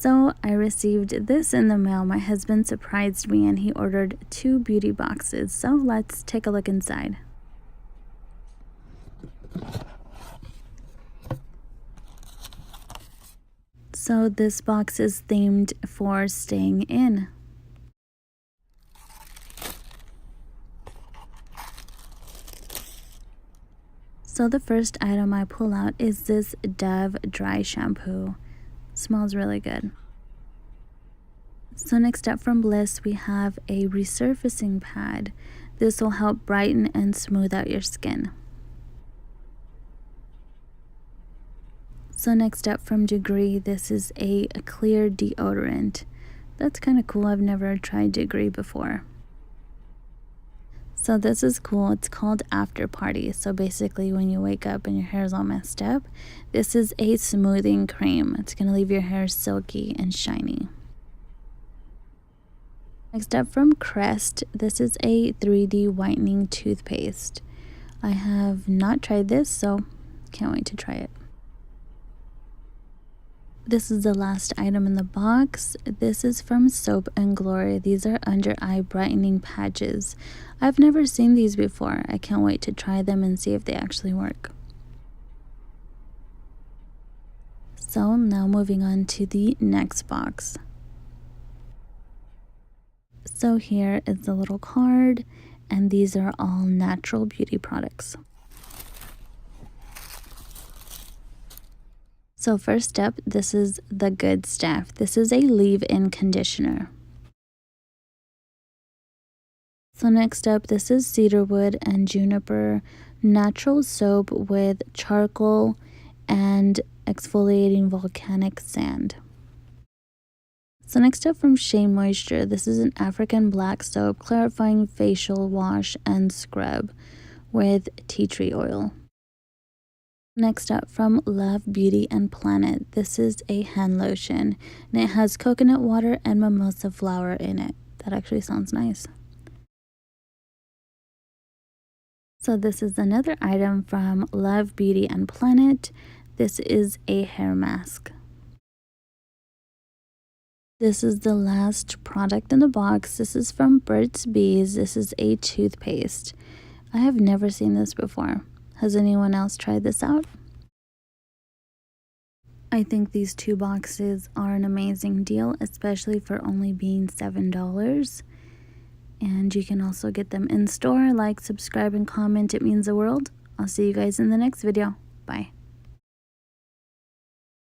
So I received this in the mail. My husband surprised me and he ordered 2 beauty boxes. So let's take a look inside. So this box is themed for staying in. So the first item I pull out is this Dove dry shampoo. Smells really good. So next up from Bliss, we have a resurfacing pad. This will help brighten and smooth out your skin. So next up from Degree, this is a clear deodorant. That's kind of cool. I've never tried Degree before. So this is cool. It's called After Party. So basically when you wake up and your hair is all messed up, this is a smoothing cream. It's going to leave your hair silky and shiny. Next up from Crest, this is a 3D whitening toothpaste. I have not tried this, so can't wait to try it. This is the last item in the box. This is from Soap and Glory. These are under eye brightening patches. I've never seen these before. I can't wait to try them and see if they actually work. So now moving on to the next box. So here is the little card, and these are all natural beauty products. So first up, this is the Good Stuff. This is a leave-in conditioner. So next up, this is cedarwood and juniper natural soap with charcoal and exfoliating volcanic sand. So next up from Shea Moisture, this is an African black soap clarifying facial wash and scrub with tea tree oil. Next up from Love Beauty and Planet, this is a hand lotion and it has coconut water and mimosa flower in it. That actually sounds nice. So this is another item from Love Beauty and Planet. This is a hair mask. This is the last product in the box. This is from Burt's Bees. This is a toothpaste. I have never seen this before. Has anyone else tried this out? I think these 2 boxes are an amazing deal, especially for only being $7. And you can also get them in store. Like, subscribe, and comment. It means the world. I'll see you guys in the next video. Bye.